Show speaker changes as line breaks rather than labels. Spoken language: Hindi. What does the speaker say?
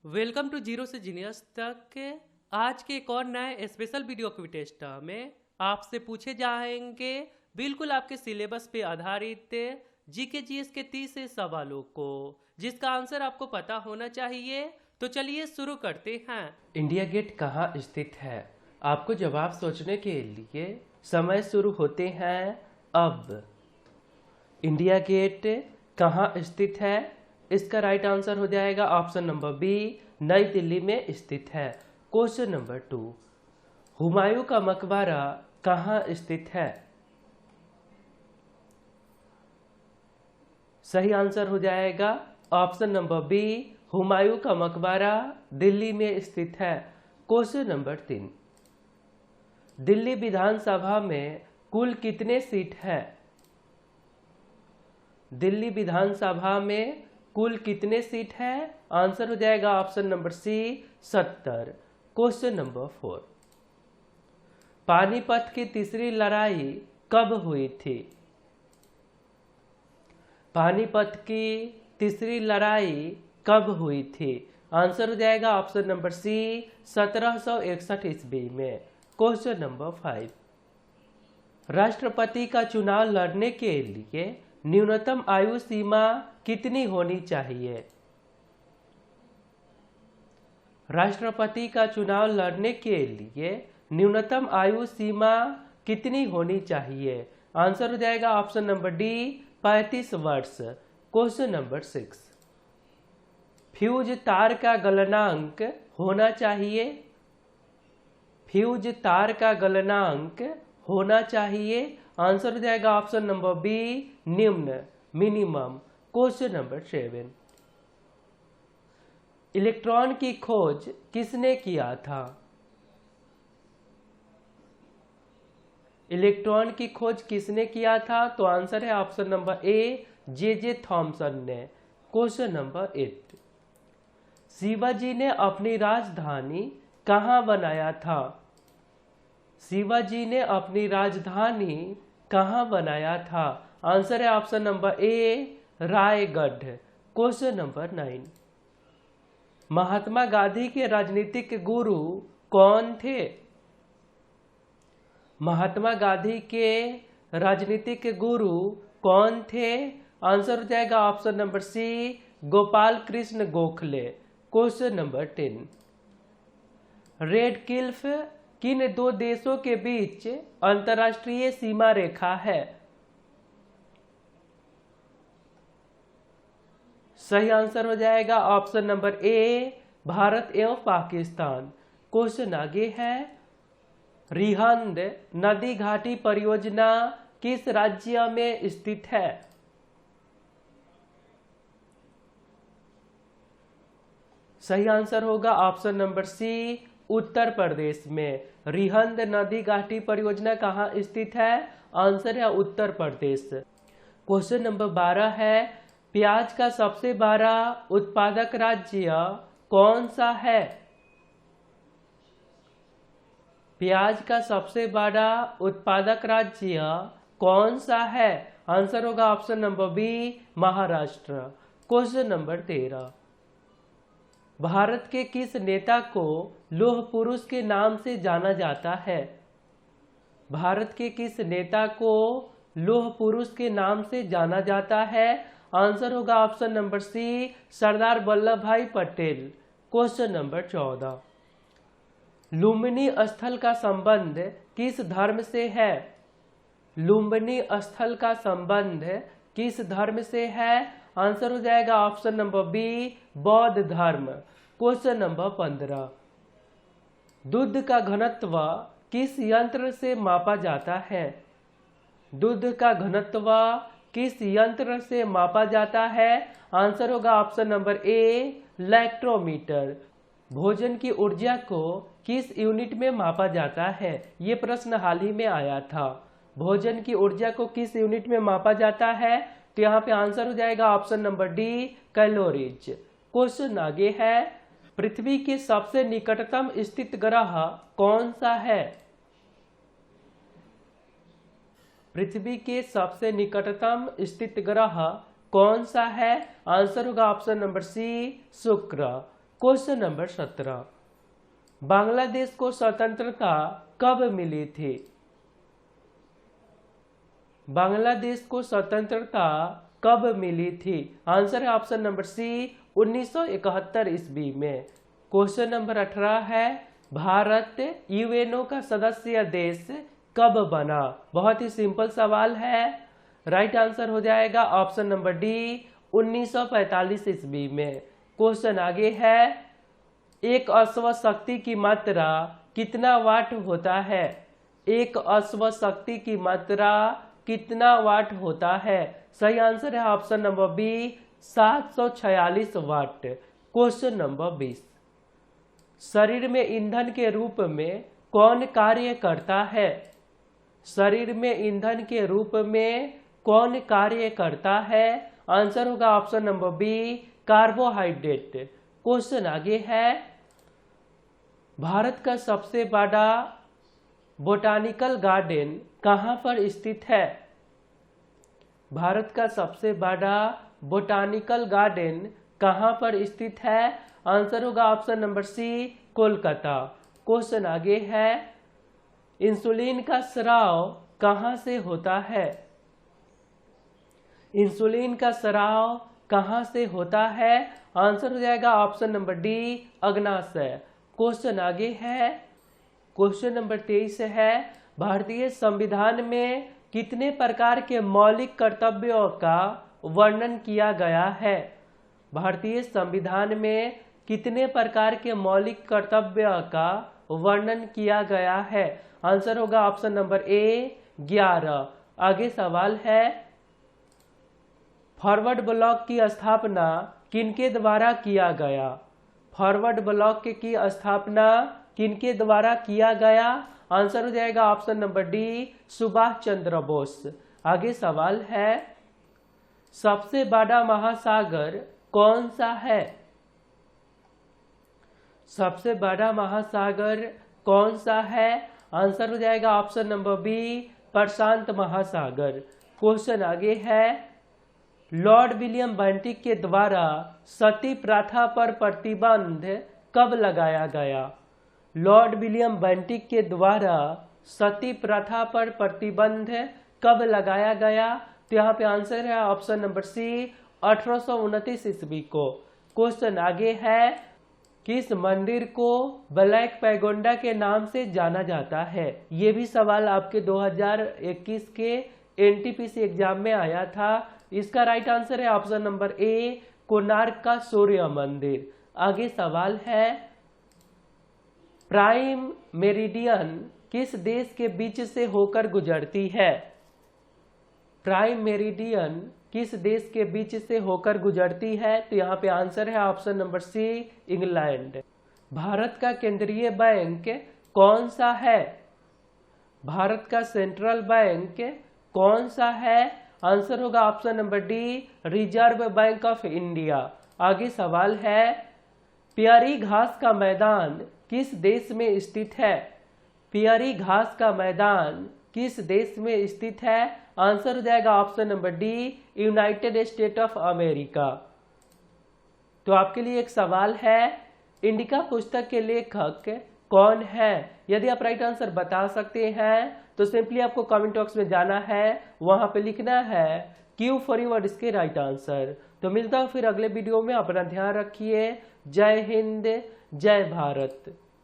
वेलकम टू जीरो से जीनियस तक। आज के एक और नए स्पेशल वीडियो क्विज टेस्ट में आपसे पूछे जाएंगे बिल्कुल आपके सिलेबस पे आधारित जीके जीएस के 30 सवालों को, जिसका आंसर आपको पता होना चाहिए। तो चलिए शुरू करते हैं।
इंडिया गेट कहाँ स्थित है? आपको जवाब सोचने के लिए समय शुरू होते हैं अब। इंडिया गेट कहाँ स्थित है? इसका राइट आंसर हो जाएगा ऑप्शन नंबर बी, नई दिल्ली में स्थित है। क्वेश्चन नंबर 2, हुमायूं का मकबरा कहाँ स्थित है? सही आंसर हो जाएगा ऑप्शन नंबर बी, हुमायूं का मकबरा दिल्ली में स्थित है। क्वेश्चन नंबर 3, दिल्ली विधानसभा में कुल कितने सीट है? दिल्ली विधानसभा में कुल कितने सीट है? आंसर हो जाएगा option number C, 70। Question number 4, Panipat की तीसरी लड़ाई कब हुई थी? पानीपत की तीसरी लड़ाई कब हुई थी? आंसर हो जाएगा ऑप्शन नंबर सी, 1761 ईस्वी में। क्वेश्चन नंबर 5, राष्ट्रपति का चुनाव लड़ने के लिए न्यूनतम आयु सीमा कितनी होनी चाहिए? राष्ट्रपति का चुनाव लड़ने के लिए न्यूनतम आयु सीमा कितनी होनी चाहिए? आंसर हो जाएगा ऑप्शन नंबर डी, 35 वर्ष। क्वेश्चन नंबर 6, फ्यूज तार का गलनांक होना चाहिए? फ्यूज तार का गलनांक होना चाहिए? आंसर हो जाएगा ऑप्शन नंबर बी, निम्न, मिनिमम। क्वेश्चन नंबर 7, इलेक्ट्रॉन की खोज किसने किया था? इलेक्ट्रॉन की खोज किसने किया था? तो आंसर है option number A, J Thomson ने। क्वेश्चन नंबर 8, शिवाजी ने अपनी राजधानी कहाँ बनाया था? शिवाजी ने अपनी राजधानी कहाँ बनाया था? आंसर है option number A, Raigarh. Question number 9, Mahatma Gandhi के राजनीतिक गुरु कौन थे? महात्मा गांधी के राजनीतिक गुरु कौन थे? आंसर हो जाएगा option number C, Gopal Krishna Gokhale. Question number 10, Radcliffe किन दो देशों के बीच अंतर्राष्ट्रीय सीमा रेखा है? सही आंसर हो जाएगा ऑप्शन नंबर ए, भारत एवं पाकिस्तान। क्वेश्चन आगे है, रिहंद नदी घाटी परियोजना किस राज्य में स्थित है? सही आंसर होगा ऑप्शन नंबर सी, उत्तर प्रदेश में। रिहंद नदी घाटी परियोजना कहाँ स्थित है? आंसर है उत्तर प्रदेश। क्वेश्चन नंबर 12 है, प्याज का सबसे बड़ा उत्पादक राज्य कौन सा है? प्याज का सबसे बड़ा उत्पादक राज्य कौन सा है? आंसर होगा option number B, Maharashtra. Question number 13, Bharat के किस नेता को लौह पुरुष के नाम से जाना जाता है? भारत के किस नेता को लौह पुरुष के नाम से जाना जाता है? आंसर होगा ऑप्शन नंबर सी, सरदार वल्लभ भाई पटेल। क्वेश्चन नंबर 14, लुम्बिनी स्थल का संबंध किस धर्म से है? लुम्बिनी स्थल का संबंध किस धर्म से है? आंसर हो जाएगा ऑप्शन नंबर बी, बौद्ध धर्म। क्वेश्चन नंबर 15, दूध का घनत्व किस यंत्र से मापा जाता है? दूध का घनत्व किस यंत्र से मापा जाता है? आंसर होगा ऑप्शन नंबर ए, लैक्टोमीटर। भोजन की ऊर्जा को किस यूनिट में मापा जाता है? ये प्रश्न हाल ही में आया था। भोजन की ऊर्जा को किस यूनिट में मापा जाता है? तो यहाँ पे आंसर हो जाएगा option number D, calories. Question आगे है, पृथ्वी के सबसे निकटतम स्थित ग्रह कौन सा है? पृथ्वी के सबसे निकटतम स्थित ग्रह कौन सा है? आंसर होगा ऑप्शन नंबर सी, शुक्र। क्वेश्चन नंबर 17, बांग्लादेश को स्वतंत्रता कब मिली थी? बांग्लादेश को स्वतंत्रता कब मिली थी? आंसर है ऑप्शन नंबर सी 1971 ईस्वी में। क्वेश्चन नंबर 18 है, भारत यूएनओ का सदस्य देश कब बना? बहुत ही सिंपल सवाल है। राइट आंसर हो जाएगा ऑप्शन नंबर डी 1945 ईस्वी में। क्वेश्चन आगे है, एक अश्व शक्ति की मात्रा कितना वाट होता है? एक अश्व शक्ति की मात्रा कितना वाट होता है? सही आंसर है ऑप्शन नंबर बी 746 वाट। क्वेश्चन नंबर 20, शरीर में ईंधन के रूप में कौन कार्य करता है? शरीर में ईंधन के रूप में कौन कार्य करता है? आंसर होगा option number B carbohydrate. Question आगे है, भारत का सबसे बड़ा बोटानिकल गार्डन कहाँ पर स्थित है? भारत का सबसे बड़ा बोटानिकल गार्डन कहाँ पर स्थित है? आंसर होगा option number C Kolkata. Question आगे है, इंसुलिन का स्राव कहाँ से होता है? इंसुलिन का स्राव कहाँ से होता है? आंसर हो जाएगा ऑप्शन नंबर डी अग्नाशय। क्वेश्चन आगे है, क्वेश्चन नंबर 23 है, भारतीय संविधान में कितने प्रकार के मौलिक कर्तव्यों का वर्णन किया गया है? भारतीय संविधान में कितने प्रकार के मौलिक कर्तव्यों का वर्णन किया गया है? आंसर होगा ऑप्शन नंबर ए 11। आगे सवाल है, फॉरवर्ड ब्लॉक की स्थापना किनके द्वारा किया गया? फॉरवर्ड ब्लॉक की स्थापना किनके द्वारा किया गया? आंसर हो जाएगा option number D Subhash Chandra Bose. आगे सवाल है, सबसे बड़ा महासागर कौन सा है? सबसे बड़ा महासागर कौन सा है? आंसर हो जाएगा ऑप्शन नंबर बी प्रशांत महासागर। क्वेश्चन आगे है, लॉर्ड विलियम बेंटिक के द्वारा सती प्रथा पर प्रतिबंध कब लगाया गया? लॉर्ड विलियम बेंटिक के द्वारा सती प्रथा पर प्रतिबंध कब लगाया गया? तो यहाँ पे आंसर है ऑप्शन नंबर सी 1829 ईस्वी को। क्वेश्चन आगे है, किस मंदिर को ब्लैक पैगोंडा के नाम से जाना जाता है? ये भी सवाल आपके 2021 के एनटीपीसी एग्जाम में आया था। इसका राइट आंसर है ऑप्शन नंबर ए कोणार्क का सूर्य मंदिर। आगे सवाल है, प्राइम मेरिडियन किस देश के बीच से होकर गुजरती है? प्राइम मेरिडियन किस देश के बीच से होकर गुजरती है? तो यहाँ पे आंसर है option number C England. Bharat का केंद्रीय बैंक कौन सा है? भारत का सेंट्रल बैंक कौन सा है? आंसर होगा option number D reserve bank of India. आगे सवाल है, प्यारी घास का मैदान किस देश में स्थित है? प्यारी घास का मैदान किस देश में स्थित है? आंसर हो जाएगा option number D United state of America. तो आपके लिए एक सवाल है, इंडिका पुस्तक के लेखक कौन है? यदि आप राइट आंसर बता सकते हैं तो सिंपली आपको कमेंट बॉक्स में जाना है, वहां पे लिखना है क्यू फॉर यूर इसके राइट आंसर। तो मिलता हूं फिर अगले वीडियो में, अपना ध्यान रखिए। जय हिंद, जय भारत।